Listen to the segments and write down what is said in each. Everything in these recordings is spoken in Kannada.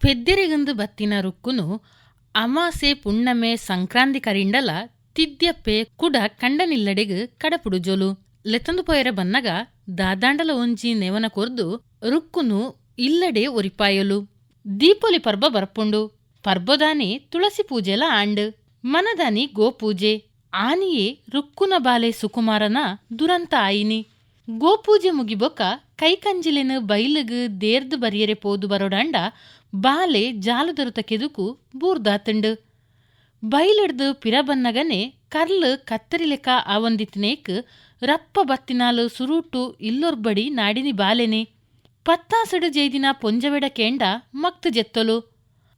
ಪೆದ್ದೆರಿಗಂದು ಬತ್ತಿನ ರುಕ್ಕುನು ಅಮಾಸೆ ಪುಣ್ಣಮೆ ಸಂಕ್ರಾಂತಿ ಕರಿಂಡಲ ತಿದ್ಯಪ್ಪೆ ಕುಡ ಕಂಡನಿಲ್ಲಡೆಗ್ ಕಡಪುಡುಜೊಲು ಲೆತ್ತಂದು ಪೊಯರ ಬನ್ನಗ ದಾದಾಂಡಲ ಒಂಜಿ ನೆವನ ಕೊರ್ದು ರುಕ್ಕುನು ಇಲ್ಲಡೆ ಒರಿಪಾಯೊಲು. ದೀಪೊಲಿ ಪರ್ಬ ಬರ್ಪುಂಡು. ಪರ್ಬೊದಾನಿ ತುಳಸಿ ಪೂಜೆಲ ಆಂಡ್ ಮನದಾನಿ ಗೋಪೂಜೆ ಆನಿಯೇ ರುಕ್ಕುನ ಬಾಲೆ ಸುಕುಮಾರನ ದುರಂತ ಆಯಿನಿ. ಗೋಪೂಜೆ ಮುಗಿಬೊಕ್ಕ ಕೈಕಂಜಿಲೆನ ಬೈಲಗ್ ದೇರ್ದು ಬರಿಯರೆ ಪೋದು ಬರೋಡಾಂಡ ಬಾಲೆ ಜಾಲದರುತ ಕೆದುಕು ಬೂರ್ದಾತಂಡು. ಬೈಲಿಡ್ದು ಪಿರ ಬನ್ನಗನೆ ಕರ್ಲ್ ಕತ್ತರಿಲೆಕ ಆವಂದಿತ್ತಿನೇಕ್ ರಪ್ಪ ಬತ್ತಿನಾಲು ಸುರೂಟು ಇಲ್ಲೊರ್ಬಡಿ ನಾಡಿನಿ ಬಾಲೆನೆ. ಪತ್ತಾಸಡು ಜೈದಿನ ಪೊಂಜವೆಡ ಕೇಂಡ ಮಕ್ತು ಜೆತ್ತೊಲು.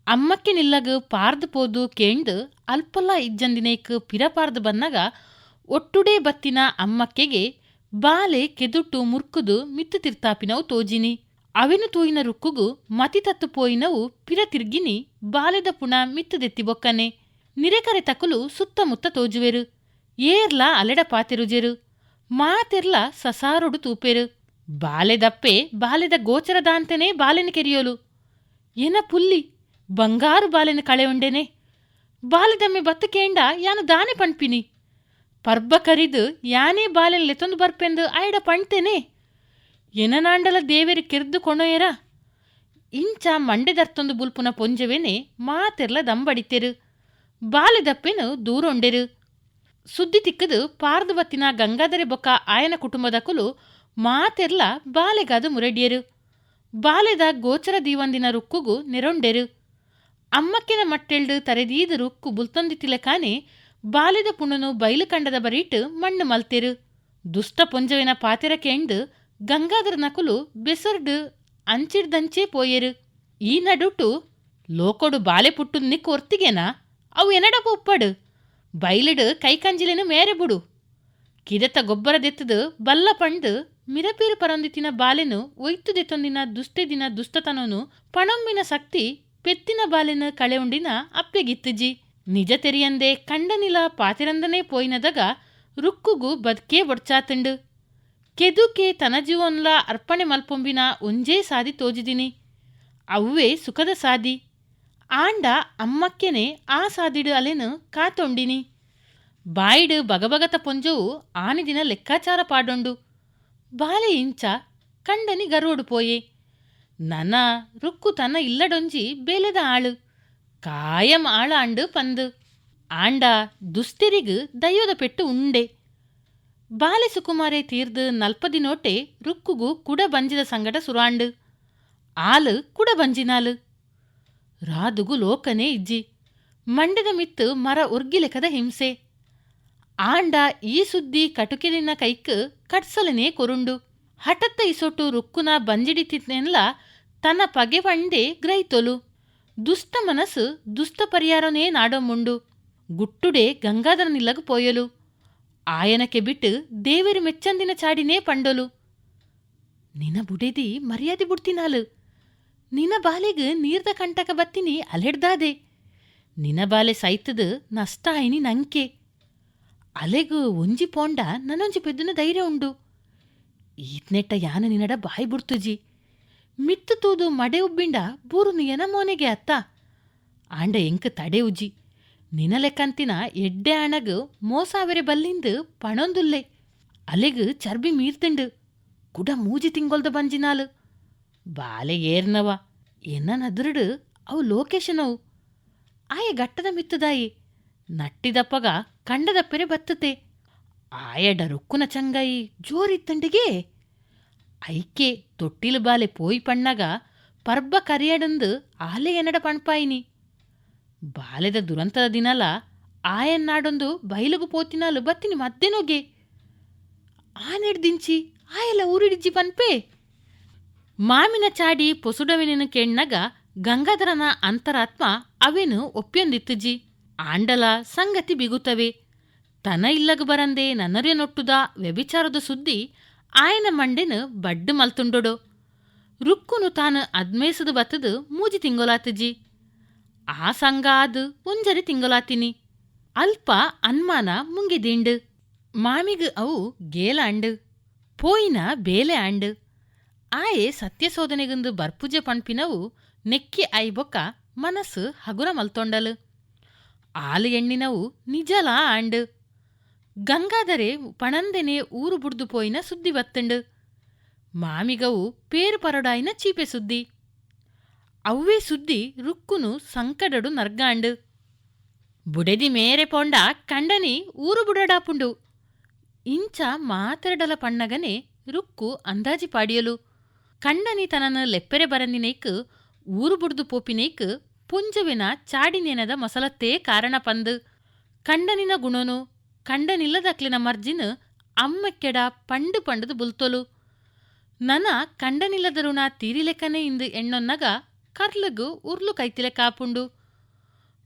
ಅಮ್ಮಕ್ಕೆ ನಿಲ್ಲಗ್ ಪಾರ್ದು ಪೋದು ಕೇಂಡ್ ಅಲ್ಪಲ್ಲ ಇಜ್ಜಂದಿನೇಕ್ ಪಿರ ಪಾರ್ದು ಬನ್ನಗ ಒಟ್ಟುಡೇ ಬತ್ತಿನ ಅಮ್ಮಕ್ಕೆಗೆ ಬಾಲೆ ಕೆದುಟ್ಟು ಮುರ್ಕುದು ಮಿತ್ತು ತಿರ್ತಾಪಿನವು ತೋಜಿನಿ. ಅವೆನು ತೂಯಿನ ರುಕ್ಕುಗು ಮತಿ ತತ್ತು ಪೋಯಿನವು ಪಿರ ತಿರ್ಗಿನಿ ಬಾಲೆದ ಪುಣ ಮಿತ್ತುದೆತ್ತಿ ಬೊಕ್ಕನೆ. ನಿರೆಕರೆ ತಕುಲು ಸುತ್ತಮುತ್ತ ತೋಜುವೆರು. ಏರ್ಲ ಅಲೆಡ ಪಾತೆರುಜೆರು. ಮಾತೆರ್ಲ ಸಸಾರೊಡು ತೂಪೆರು. ಬಾಲೆದಪ್ಪೆ ಬಾಲೆದ ಗೋಚರದಾಂತೆನೇ ಬಾಲೆನ ಕೆರಿಯೋಲು. ಎನ ಪುಲ್ಲಿ ಬಂಗಾರು ಬಾಲೆನ ಕಳೆ ಉಂಡೆನೆ. ಬಾಲೆದಮ್ಮೆ ಬತ್ತು ಕೇಂಡ ಯಾನು ದಾನೆ ಪಣ್ಪಿನಿ. ಪರ್ಬ ಕರಿದು ಯಾನೇ ಬಾಲೆನ ಲೆತೊಂದು ಬರ್ಪೆಂದು ಆಯ್ಡ ಪಣ್ತೇನೆ. ಎನನಾಂಡಲ ದೇವೆರು ಕೆರ್ದು ಕೊಣೊಯರ. ಇಂಚ ಮಂಡೆದರ್ತೊಂದು ಬುಲ್ಪುನ ಪೊಂಜವೆನೆ ಮಾತೆರ್ಲ ದಂಬಡಿತೆರು. ಬಾಲೆದಪ್ಪೆನು ದೂರೊಂಡೆರು. ಸುದ್ದಿ ತಿಕ್ಕದು ಪಾರ್ದು ಬತ್ತಿನ ಗಂಗಾಧರೆ ಬೊಕ್ಕ ಆಯನ ಕುಟುಂಬದಕುಲು ಮಾತೆರ್ಲ ಬಾಲೆಗಾದು ಮುರಡಿಯರು. ಬಾಲೆದ ಗೋಚರ ದೀವಂದಿನ ರುಕ್ಕುಗು ನೆರೊಂಡೆರು. ಅಮ್ಮಕ್ಕೆನ ಮಟ್ಟೆಲ್ಡು ತರೆದೀದು ರುಕ್ಕು ಬುಲ್ತೊಂದಿತ್ತಿಲೆ ಕಾನೆ ಬಾಲೆದ ಪುಣನು ಬೈಲು ಕಂಡದ ಬರೀಟ್ ಮಣ್ಣು ಮಲ್ತೆರು. ದುಷ್ಟ ಪೊಂಜವೆನ ಪಾತೆರ ಕೇಂಡು ಗಂಗಾಧರ ನಕುಲು ಬೆಸರ್ಡು ಅಂಚಿಡ್ದಂಚೇ ಪೋಯೆರು. ಈ ನಡುಟು ಲೋಕೊಡು ಬಾಲೆ ಪುಟ್ಟು ನಿಕ್ಕು ಒರ್ತಿಗೆನಾ ಅವು ಎನಡಪ ಉಪ್ಪಡು. ಬೈಲಿಡು ಕೈಕಂಜಿಲೆನು ಮೇರೆ ಬುಡು. ಕಿದೆತ್ತ ಗೊಬ್ಬರದೆತ್ತದು ಬಲ್ಲ ಪಂಡು ಮಿರಪೇರು ಪರೊಂದಿತ್ತಿನ ಬಾಲೆನು ಒಯ್ತುದೆತ್ತೊಂದಿನ ದುಷ್ಟೆದಿನ ದುಷ್ಟತನನು ಪಣೊಮ್ಮಿನ ಶಕ್ತಿ ಪೆತ್ತಿನ ಬಾಲೆನ ಕಳೆ ಉಂಡಿನ ಅಪ್ಪೆಗಿತ್ತುಜಿ. ನಿಜ ತೆರಿಯಂದೆ ಕಂಡನಿಲ ಪಾತಿರಂದನೇ ಪೋಯಿನದಗ ರುಕ್ಕುಗು ಬದುಕೇ ಒಡ್ಚಾತುಂಡು. ಕೆದುಕೆ ತನ ಜೀವನ್ಲ ಅರ್ಪಣೆ ಮಲ್ಪೊಂಬಿನ ಒಂಜೇ ಸಾದಿ ತೋಜಿದಿನಿ. ಅವ್ವೇ ಸುಖದ ಸಾದಿ. ಆಂಡ ಅಮ್ಮಕ್ಕೆನೆ ಆ ಸಾದಿಡು ಅಲೆನು ಕಾತೊಂಡಿನಿ. ಬಾಯಿಡು ಬಗಬಗತ ಪೊಂಜವು ಆನಿದಿನ ಲೆಕ್ಕಾಚಾರ ಪಾಡೊಂಡು. ಬಾಲೆ ಇಂಚ ಕಂಡನಿ ಗರೋಡು ಪೋಯೆ. ನನ ರುಕ್ಕು ತನ ಇಲ್ಲಡೊಂಜಿ ಬೇಲೆದ ಆಳು ಕಾಯಂ ಆಳ ಅಂಡು ಪಂದು. ಆಂಡ ದುಸ್ತೆರಿಗು ದಯ್ಯೋದ ಪೆಟ್ಟು ಉಂಡೆ. ಬಾಲೆ ಸುಕುಮಾರೆ ತೀರ್ದು ನಲ್ಪದಿನೋಟೆ ರುಕ್ಕುಗು ಕುಡ ಬಂಜಿದ ಸಂಗಡ ಸುರಾಂಡು. ಆಲು ಕುಡ ಬಂಜಿನಾಲು. ರಾದುಗು ಲೋಕನೇ ಇಜ್ಜಿ. ಮಂಡೆದ ಮಿತ್ತು ಮರ ಉರ್ಗಿಲೆಕದ ಹಿಂಸೆ. ಆಂಡ ಈ ಸುದ್ದಿ ಕಟುಕೆಲಿನ ಕೈಕ್ ಕಟ್ಸಲನೇ ಕೊರುಂಡು. ಹಠತ್ತ ಇಸೊಟ್ಟು ರುಕ್ಕುನ ಬಂಜಿಡಿತಿನೆಲ್ಲ ತನ್ನ ಪಗೆ ಬಂಡೆ ಗ್ರಹಿತೊಲು. ದುಷ್ಟ ಮನಸ್ಸು ದುಷ್ಟ ಪರಿಹಾರನೇ ನಾಡೊಮ್ಮುಂಡು. ಗುಟ್ಟುಡೆ ಗಂಗಾಧರ ನಿಲ್ಲಗು ಪೋಯಲು. ಆಯನಕ್ಕೆ ಬಿಟ್ಟು ದೇವೇರು ಮೆಚ್ಚಂದಿನ ಚಾಡಿನೇ ಪಂಡೊಲು. ನಿನ ಬುಡೆದಿ ಮರ್ಯಾದೆ ಬುಡ್ತಿನಾಲು. ನಿನ ಬಾಲೆಗ್ ನೀರ್ದ ಕಂಟಕ ಬತ್ತಿನಿ ಅಲೆಡ್ದಾದೆ. ನಿನ ಬಾಲೆ ಸೈತದು ನಷ್ಟ ಆಯ್ನಿ ನಂಕೆ. ಅಲೆಗು ಒಂಜಿ ಪೋಂಡ ನನ್ನೊಂಜಿ ಪೆದ್ದುನ ಧೈರ್ಯ ಉಂಡು. ಈತ್ನೆಟ್ಟ ಯಾನ ನಿನಡ ಬಾಯಿ ಬುಡ್ತುಜಿ. ಮಿತ್ತು ತೂದು ಮಡೆ ಉಬ್ಬಿಂಡ ಬೂರುನು ಎನ ಮೋನೆಗೆ ಅತ್ತ. ಆಂಡ ಎಂಕ್ ತಡೆ ಉಜಿ. ನಿನ ಲೆಕ್ಕಂತಿನ ಎಡ್ಡೆ ಅಣಗು ಮೋಸಾವೆರೆ ಬಲ್ಲಿಂದು ಪಣೊಂದುಲ್ಲೆ. ಅಲೆಗು ಚರ್ಬಿ ಮೀರ್ತುಂಡು. ಕುಡ ಮೂಜಿ ತಿಂಗೊಲ್ದ ಬಂಜಿನಾಲು. ಬಾಲೆ ಏರ್ನವ ಎನ್ನ ನದುರುಡು ಅವು ಲೋಕೇಶನವು. ಆಯ ಗಟ್ಟದ ಮಿತ್ತದಾಯಿ. ನಟ್ಟಿದಪ್ಪಗ ಕಂಡದಪ್ಪೆರೆ ಬತ್ತತೆ. ಆಯಡ ರುಕ್ಕುನ ಚಂಗಾಯಿ ಜೋರಿತ್ತಂಡಿಗೆ. ಐಕೆ ತೊಟ್ಟಿಲು ಬಾಲೆ ಪೋಯಿ ಪಣ್ಣಗ ಪರ್ಬ ಕರಿಯಡಂದು ಆಲೆ ಎನಡ ಪಣ್ಪಾಯಿನಿ. ಬಾಲೆದ ದುರಂತದ ದಿನಲ ಆಯನ್ನಾಡೊಂದು ಬೈಲುಗು ಪೋತಿನಾಲು ಬತ್ತಿನಿ ಮದ್ದೆನೋಗೆ. ಆನೆಡ್ದಿಂಚಿ ಆಯೆಲ್ಲ ಊರಿಡಿಜ್ಜಿ ಪನ್ಪೆ. ಮಾಮಿನ ಚಾಡಿ ಪೊಸುಡವೆನೆನು ಕೆಣ್ಣಗ ಗಂಗಾಧರನ ಅಂತರಾತ್ಮ ಅವೆನು ಒಪ್ಪಿಯೊಂದಿತ್ತುಜಿ. ಆಂಡಲ ಸಂಗತಿ ಬಿಗುತ್ತವೆ. ತನ ಇಲ್ಲಗು ಬರಂದೆ ನನ್ನರಿಯನೊಟ್ಟುದ ವ್ಯಭಿಚಾರದ ಸುದ್ದಿ ಆಯನ ಮಂಡೆನು ಬಡ್ಡು ಮಲ್ತುಂಡೊಡು. ರುಕ್ಕುನು ತಾನು ಅದ್ಮೇಸದು ಬತ್ತದು ಮೂಜಿ ತಿಂಗೊಲಾತಜಿ. ಆ ಸಂಗ ಆದು ಒಂಜರಿ ತಿಂಗೊಲಾತಿನಿ. ಅಲ್ಪ ಅನ್ಮಾನ ಮುಂಗಿದಿಂಡು. ಮಾಮಿಗು ಅವು ಗೇಲ ಅಂಡು. ಪೋಯಿನ ಬೇಲೆ ಅಂಡು. ಆಯೆ ಸತ್ಯಶೋಧನೆಗುಂದು ಬರ್ಪುಜೆ ಪಣ್ಪಿನವು ನೆಕ್ಕಿ ಐಬೊಕ್ಕ ಮನಸ್ಸು ಹಗುರ ಮಲ್ತೊಂಡಲು. ಆಲು ಎಣ್ಣಿನವು ನಿಜಲಾ ಆಂಡು. ಗಂಗಾಧರೆ ಪಣಂದೆನೆ ಊರು ಬುಡ್ದು ಪೋಯಿನ ಸುದ್ದಿ ಬತ್ತಂಡು. ಮಾಮಿಗವು ಪೇರು ಪರಡಾಯಿನ ಚೀಪೆ ಸುದ್ದಿ. ಅವ್ವೇ ಸುದ್ದಿ ರುಕ್ಕುನು ಸಂಕಡಡು ನರ್ಗಾಂಡು. ಬುಡೆದಿ ಮೇರೆ ಪೊಂಡ ಕಂಡನಿ ಊರು ಬುಡಡಾಪುಂಡು. ಇಂಚ ಮಾತೆರಡಲ ಪಣ್ಣಗನೆ ರುಕ್ಕು ಅಂದಾಜಿ ಪಾಡಿಯಲು. ಕಂಡನಿ ತನನ ಲೆಪ್ಪೆರೆ ಬರಂದಿನೈಕ್ ಊರು ಬುಡ್ದು ಪೋಪಿನೈಕ್ ಪುಂಜವೆನ ಚಾಡಿನೇನದ ಮೊಸಲತ್ತೇ ಕಾರಣ ಪಂದು. ಕಂಡನಿನ ಗುಣನು ಕಂಡನಿಲ್ಲದಕ್ಲಿನ ಮರ್ಜಿನ ಅಮ್ಮಕ್ಕೆಡ ಪಂಡು ಪಂಡದು ಬುಲ್ತೊಲು. ನನ ಕಂಡನಿಲ್ಲದ ಋಣ ತೀರಿಲೆಕ್ಕನೆ ಇಂದು ಎಣ್ಣೊನ್ನಗ ಕರ್ಲಗು ಉರ್ಲು ಕೈತಿಲೆ ಕಾಪುಂಡು.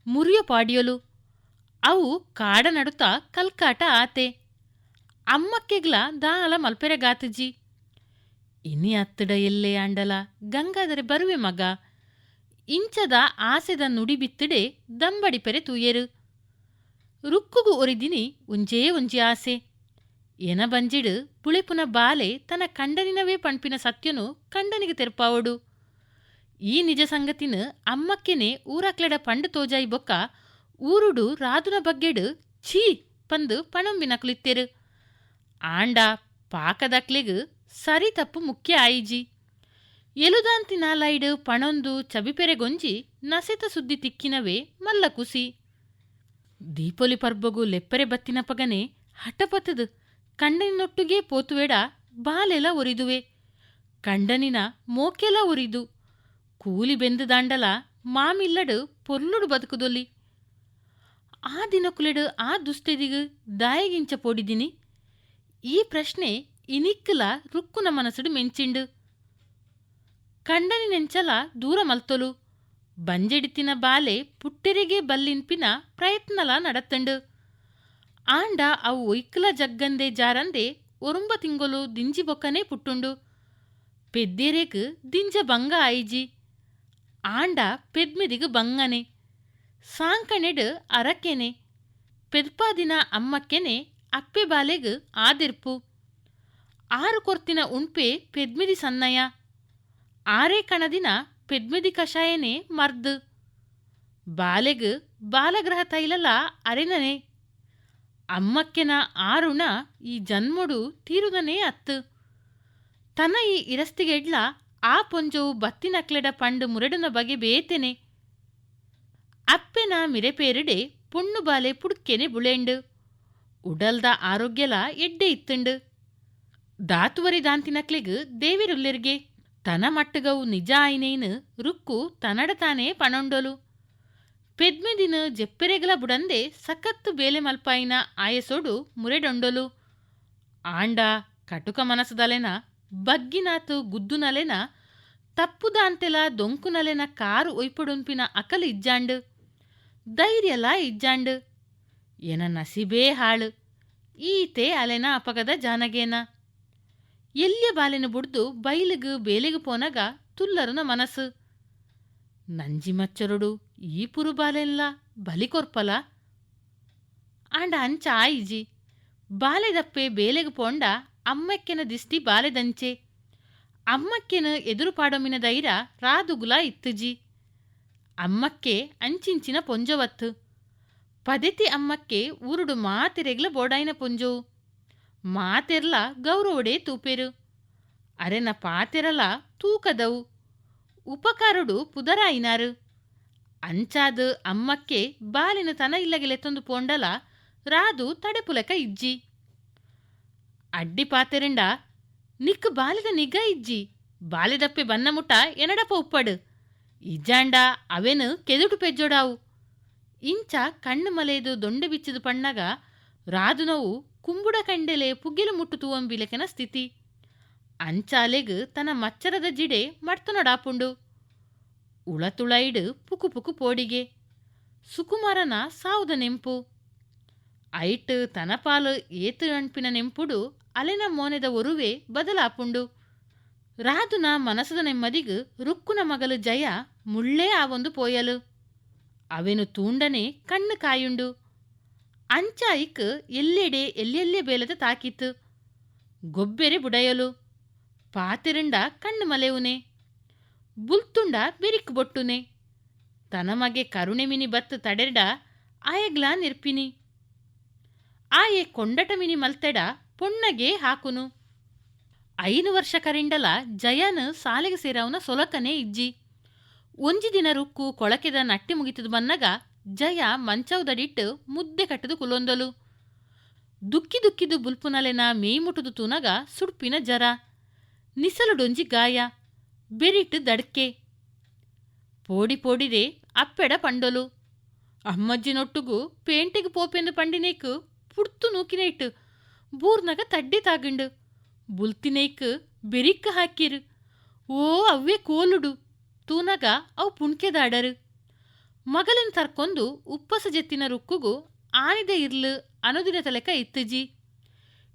ಮುರಿಯ ಪಾಡಿಯಲು ಅವು ಕಾಡ ನಡುತ್ತಾ ಕಲ್ಕಾಟ ಆತೆ. ಅಮ್ಮಕ್ಕೆಗ್ಲ ದಾಲ ಮಲ್ಪೆರೆ ಗಾತಜಿ. ಇನಿ ಅತ್ತಡ ಎಲ್ಲೇ ಆಂಡಲ ಗಂಗಾಧರೆ ಬರುವೆ ಮಗ. ಇಂಚದ ಆಸೆದ ನುಡಿ ಬಿತ್ತಿಡೆ ದಂಬಡಿಪೆರೆ ತೂಯೆರು. ರುಕ್ಕುಗು ಒರಿದಿನಿ ಒಂಜೇ ಒಂಜಿ ಆಸೆ. ಎನ ಬಂಜಿಡು ಪುಳೆಪುನ ಬಾಲೆ ತನ್ನ ಕಂಡನಿನವೇ ಪಣ್ಪಿನ ಸತ್ಯನು ಕಂಡನಿಗೆ ತೆರ್ಪಾವಡು. ಈ ನಿಜ ಸಂಗತಿನ ಅಮ್ಮಕ್ಕೆನೆ ಊರಕ್ಲೆಡ ಪಂಡು ತೋಜಾಯಿ ಬೊಕ್ಕ ಊರುಡು ರಾದುನ ಬಗ್ಗೆಡು ಛೀ ಪಂದು ಪಣಂಬಿನ ಕುಳಿತ್ತೆರು. ಆಂಡ ಪಾಕದಕ್ಲೆಗ್ ಸರಿ ತಪ್ಪು ಮುಖ್ಯ ಆಯಿಜಿ. ಎಲುದಾಂತಿನಾಲೈಡು ಪಣೊಂದು ಚಬಿಪೆರೆಗೊಂಜಿ ನಸೆತ ಸುದ್ದಿ ತಿಕ್ಕಿನವೇ ಮಲ್ಲ ಕುಸಿ. ದೀಪೊಲಿ ಪರ್ಬಗು ಲೆಪ್ಪರೆ ಬತ್ತಿನ ಪಗನೆ ಹಠಪತದು ಕಂಡನಿನೊಟ್ಟುಗೇ ಪೋತುವೆಡ ಬಾಲೆಲ ಒರಿದುವೆ. ಕಂಡನಿನ ಮೋಕೆಲ ಒರಿದು ಕೂಲಿ ಬೆಂದು ದಾಂಡಲ ಮಾಮಿಲ್ಲಡು ಪೊರ್ಲುಡು ಬದುಕುದೊಲಿ. ಆ ದಿನಕುಲೆಡು ಆ ದುಸ್ತೆದಿಗು ದಾಯಗಿಂಚ ಪೋಡಿದಿನಿ. ಈ ಪ್ರಶ್ನೆ ಇನಿಕ್ಕಲ ರುಕ್ಕುನ ಮನಸ್ಸುಡು ಮೆಂಚಿಂಡು. ಕಂಡನಿನೆಂಚಲ ದೂರ ಮಲ್ತೊಲು. ಬಂಜೆಡಿತಿನ ಬಾಲೆ ಪುಟ್ಟೆರೆಗೆ ಬಲ್ಲಿನ್ಪಿನ ಪ್ರಯತ್ನಲ ನಡತ್ತಂಡು. ಆಂಡ ಅವು ಒಯ್ಕಲ ಜಗ್ಗಂದೆ ಜಾರಂದೆ ಒರುಂಬ ತಿಂಗೊಲು ದಿಂಜಿ ಬೊಕ್ಕನೆ ಪುಟ್ಟುಂಡು. ಪೆದ್ದೇರೆಗ್ ದಿಂಜ ಬಂಗ ಆಯಿಜಿ. ಆಂಡ ಪೆದ್ಮೆದಿಗು ಬಂಗನೆ. ಸಾಂಕಣೆಡು ಅರಕೆನೆ. ಪೆದ್ಪಾದಿನ ಅಮ್ಮಕ್ಕೆನೆ ಅಪ್ಪೆ ಬಾಲೆಗ್ ಆದಿರ್ಪು. 6 ಕೊರ್ತಿನ ಉಣ್ಪೆ ಪೆದ್ಮಿದಿ ಸನ್ನಯ. 6 ಕಣದಿನ ಪೆದ್ಮಿದಿ ಕಷಾಯನೆ ಮರ್ದು. ಬಾಲೆಗ್ ಬಾಲಗ್ರಹ ತೈಲಲ ಅರೆನನೆ. ಅಮ್ಮಕ್ಕೆನ ಆರುಣ ಈ ಜನ್ಮೊಡು ತೀರುದನೇ ಅತ್ತು. ತನ ಈ ಇರಸ್ತಿಗೆಡ್ಲ ಆ ಪೊಂಜವು ಬತ್ತಿನಕ್ಲೆಡ ಪಂಡು ಮುರೆಡುನ ಬಗೆ ಬೇತೆನೆ. ಅಪ್ಪೆನ ಮಿರೆಪೇರಿಡೆ ಪೊಣ್ಣು ಬಾಲೆ ಪುಡ್ಕೆನೆ ಬುಳೆಂಡು. ಉಡಲ್ದ ಆರೋಗ್ಯಲ ಎಡ್ಡೆ ಇತ್ತುಂಡು. ದಾತುವರಿ ದಾಂತಿನಕ್ಲೆಗ್ ದೇವಿರುಲ್ಲೆರ್ಗೆ ತನ ಮಟ್ಟಗವು ನಿಜ ಆಯ್ನೇನು ರುಕ್ಕು ತನ್ನಡ ತಾನೇ ಪಣೊಂಡೊಲು. ಪೆದ್ಮೆದಿನ ಜೆಪ್ಪೆರೆಗಲ ಬುಡಂದೆ ಸಕತ್ತು ಬೇಲೆ ಮಲ್ಪಾಯಿನ ಆಯಸೋಡು ಮುರೆಡೊಂಡೊಲು. And ಕಟುಕ ಮನಸದಲೆನ ಬಗ್ಗಿನಾತು ಗುದ್ದುನಲೆನ ತಪ್ಪುದಾಂತೆಲ ದೊಂಕುನಲೆನ car ಒಯ್ಪುಡುಂಪಿನ ಅಕಲು ಇಜ್ಜಾಂಡು. ಧೈರ್ಯಲ ಇಜ್ಜಾಂಡು. ಎನ ನಸಿಬೇ ಹಾಳು. ಈತೆ ಅಲೆನ ಅಪಗದ ಜಾನಗೇನ. ಎಲ್ಯ ಬಾಲೆನು ಬುಡ್ದು ಬೈಲಿಗು ಬೇಲೆಗು ಪೋನಗ ತುಲ್ಲರುನ ಮನಸ್ಸು. ನಂಜಿ ಮಚ್ಚರೊಡು ಈ ಪುರು ಬಾಲೆನ್ಲ ಬಲಿ ಕೊರ್ಪಲ. ಆಂಡ ಅಂಚ ಆಯಿಜಿ. ಬಾಲೆದಪ್ಪೆ ಬೇಲೆಗು ಪೋಂಡ ಅಮ್ಮಕ್ಕೆನ ದಿಷ್ಟಿ ಬಾಲೆದಂಚೆ. ಅಮ್ಮಕ್ಕೆನ ಎದುರು ಪಾಡೊಮಿನ ಧೈರ್ಯ ರಾದುಗುಲ ಇತ್ತುಜಿ. ಅಮ್ಮಕ್ಕೆ ಅಂಚಿಂಚಿನ ಪೊಂಜವತ್ತು. ಪದೆತಿ ಅಮ್ಮಕ್ಕೆ ಊರುಡು ಮಾತೆರೆಗ್ಲ ಬೋಡಾಯಿನ ಪೊಂಜವು. ಮಾತೆರ್ಲ ಗೌರವಡೆ ತೂಪೆರು. ಅರೆನ ಪಾತೆರಲ ತೂಕದವು. ಉಪಕಾರುಡು ಪುದರಾಯಿನಾರು. ಅಂಚಾದು ಅಮ್ಮಕ್ಕೆ ಬಾಲಿನ ತನ ಇಲ್ಲಗೆಲೆತ್ತೊಂದು ಪೋಂಡಲ ರಾದು ತಡೆಪುಲಕ ಇಜ್ಜಿ. ಅಡ್ಡಿ ಪಾತೆರೆಂಡ ನಿಕ್ಕು ಬಾಲಿದ ನಿಗ ಇಜ್ಜಿ. ಬಾಲೆದಪ್ಪೆ ಬನ್ನ ಮುಟ್ಟ ಎನಡಪ ಉಪ್ಪಡು. ಇಜ್ಜಾಂಡ ಅವೆನು ಕೆದುಟು ಪೆಜ್ಜೊಡಾವು. ಇಂಚ ಕಣ್ಣು ಮಲೆಯದು ದೊಂಡೆ ಬಿಚ್ಚಿದು ಪಣ್ಣಗ ರಾದುನವು ಕುಂಬುಡ ಕಂಡೆಲೆ ಪುಗ್ಗಿಲು ಮುಟ್ಟು ತೂವಂಬಿಲೆಕೆನ ಸ್ಥಿತಿ. ಅಂಚಾಲೆಗ್ ತನ್ನ ಮಚ್ಚರದ ಜಿಡೆ ಮಡ್ತನೊಡಾಪುಂಡು. ಉಳತುಳೈಡು ಪುಕು ಪುಕು ಪೋಡಿಗೆ. ಸುಕುಮಾರನ ಸಾವುದ ನೆಂಪು. ಐಟ್ ತನ ಪಾಲು ಏತು ಅಣ್ಪಿನ ನೆಂಪುಡು ಅಲೆನ ಮೋನೆದ ಒರುವೆ ಬದಲಾಪುಂಡು. ರಾದುನ ಮನಸದ ನೆಮ್ಮದಿಗು ರುಕ್ಕುನ ಮಗಲು ಜಯ ಮುಳ್ಳೇ ಆವೊಂದು ಪೋಯಲು. ಅವೆನು ತೂಂಡನೆ ಕಣ್ಣು ಕಾಯುಂಡು. ಅಂಚಾಯಿಕ್ ಎಲ್ಲೆಡೆ ಎಲ್ಲೆಲ್ಲೆ ಬೇಲದ ತಾಕಿತ್ತು. ಗೊಬ್ಬೆರೆ ಬುಡಯಲು. ಪಾತೆರಿಂಡ ಕಣ್ಣು ಮಲೆವುನೆ. ಬುಲ್ತುಂಡ ಬೆರಿಕ್ ಬೊಟ್ಟುನೆ ತನ ಮಗೆ ಕರುಣೆ ಮಿನಿ ಬತ್ತು ತಡೆಡ ಆಯಗ್ಲಾ ನಿರ್ಪಿನಿ ಆಯೆ ಕೊಂಡಟ ಮಿನಿ ಮಲ್ತೆಡ ಪೊಣ್ಣಗೆ ಹಾಕುನು 5 ವರ್ಷ ಕರಿಂಡಲ ಜಯನ್ ಸಾಲೆಗೆ ಸೇರವನ ಸೊಲಕನೆ ಇಜ್ಜಿ ಒಂಜಿ ದಿನ ರುಕ್ಕು ಕೊಳಕೆದ ನಟ್ಟಿ ಮುಗಿತದು ಬನ್ನಗ ಜಯ ಮಂಚೌದಡಿಟ್ಟು ಮುದ್ದೆ ಕಟ್ಟದು ಕುಲೊಂದಲು ದುಕ್ಕಿ ದುಕ್ಕಿದು ಬುಲ್ಪುನಲೆನ ಮೇಯ್ಮುಟುದು ತೂನಗ ಸುಡ್ಪಿನ ಜರ ನಿಸಲುಡೊಂಜಿ ಗಾಯ ಬೆರಿಟ್ಟು ದಡ್ಕೆ ಪೋಡಿ ಪೋಡಿದೆ ಅಪ್ಪೆಡ ಪಂಡೊಲು ಅಮ್ಮಜ್ಜಿನೊಟ್ಟುಗು ಪೇಂಟಿಗೆ ಪೋಪೆಂದು ಪಂಡಿನೇಕು ಪುಡ್ತು ನೂಕಿನೇಟ್ಟು ಬೂರ್ನಗ ತಡ್ಡಿ ತಾಗುಂಡು ಬುಲ್ತಿನೇಕ್ ಬೆರಿಕ್ಕ ಹಾಕಿರು ಓ ಅವ್ವೆ ಕೋಲುಡು ತೂನಗ ಅವು ಪುಣ್ಕೆದಾಡರು ಮಗಲಿನ ತರ್ಕೊಂದು ಉಪ್ಪಸ ಜೆತ್ತಿನ ರುಕ್ಕುಗು ಆನಿದೆ ಇರ್ಲು ಅನುದಿನ ತಲೆಕ ಇತ್ತಜಿ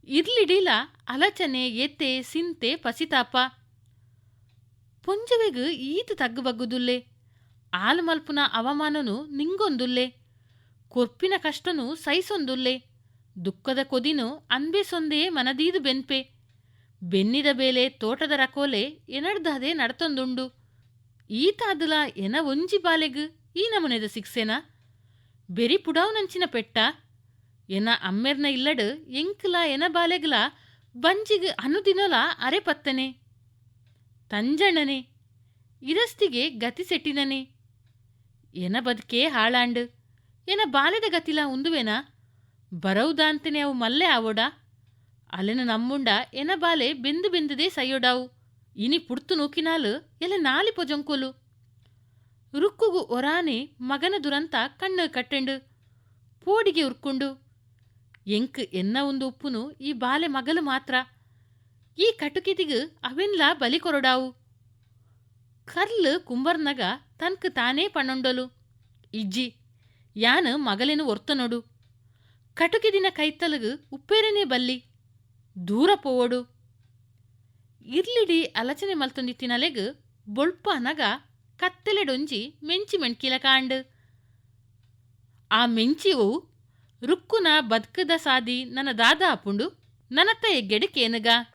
ಇರ್ಲಿಡಿಲ ಅಲಚನೆ ಎತ್ತೆ ಸಿಂತೆ ಪಸಿತಾಪ ಪೊಂಜವೆಗ್ ಈತ ತಗ್ಗು ಬಗ್ಗುದುಲ್ಲೆ ಆಲು ಮಲ್ಪುನ ಅವಮಾನನು ನಿಂಗೊಂದುಲ್ಲೆ ಕೊರ್ಪಿನ ಕಷ್ಟನು ಸೈಸೊಂದುಲ್ಲೆ ದುಃಖದ ಕೊದಿನು ಅನ್ಬೇಸೊಂದೇ ಮನದೀದು ಬೆನ್ಪೆ ಬೆನ್ನಿದ ಬೇಲೆ ತೋಟದ ರಕೋಲೆ ಎನಡ್ದಾದೆ ನಡತೊಂದುಂಡು ಈತ ಅದುಲ ಎನ ಒಂಜಿ ಬಾಲೆಗ್ ಈ ನಮನೆದ ಸಿಕ್ಸೆನ ಬೆರಿ ಪುಡಾವ್ನಂಚಿನ ಪೆಟ್ಟ ಎನ ಅಮ್ಮೆರ್ನ ಇಲ್ಲಡು ಎಂಕ್ಲ ಎನ ಬಾಲೆಗ್ಲ ಬಂಜಿಗ್ ಅನುದಿನೊಲ ಅರೆ ಪತ್ತನೆ ತಂಜಣ್ಣನೆ ಇರಸ್ತಿಗೆ ಗತಿ ಸೆಟ್ಟಿನನೆ ಎನ ಬದುಕೇ ಹಾಳಾಂಡು ಎನ ಬಾಲೆದ ಗತಿಲ ಉಂದುವೆನ ಬರೌದಾಂತನೆ ಅವು ಮಲ್ಲೆ ಆವೋಡ ಅಲೆನ ನಮ್ಮುಂಡ ಎನ ಬಾಲೆ ಬೆಂದು ಬೆಂದದೇ ಸೈಯೊಡಾವು ಇನಿ ಪುಡ್ತು ನೂಕಿನಾಲು ಎಲೆ ನಾಲಿ ಪೊಜಂಕೊಲು ರುಕ್ಕುಗು ಒರಾನೆ ಮಗನ ದುರಂತ ಕಣ್ಣು ಕಟ್ಟೆಂಡು ಪೋಡಿಗೆ ಉರ್ಕೊಂಡು ಎಂಕ್ ಎನ್ನ ಒಂದು ಉಪ್ಪುನು ಈ ಬಾಲೆ ಮಗಲು ಮಾತ್ರ ಈ ಕಟುಕಿದಿಗು ಅವೆನ್ಲ ಬಲಿ ಕೊರಡಾವು ಕರ್ಲು ಕುಂಬರ್ನಗ ತನ್ಕ್ ತಾನೇ ಪಣ್ಣೊಂಡೊಲು ಇಜ್ಜಿ ಯಾನು ಮಗಲೇನು ಒರ್ತನೊಡು ಕಟುಕಿದಿನ ಕೈತಲಗು ಉಪ್ಪೇರೆನೇ ಬಲ್ಲಿ ದೂರ ಪೋವಡು ಇರ್ಲಿಡಿ ಅಲಚನೆ ಮಲ್ತೊಂದಿತ್ತಿನಲೆಗ್ ಬೊಳ್ಪ ನಗ ಕತ್ತೆಲೆಡೊಂಜಿ ಮೆಂಚಿ ಮೆಣ್ಕಿಲ ಕಾಂಡು ಆ ಮೆಂಚಿವು ರುಕ್ಕುನ ಬದ್ಕದ ಸಾದಿ ನನ್ನ ದಾದ ಅಪುಂಡು ನನ್ನತ್ತ ಎಗ್ಗೆಡು ಕೇನುಗ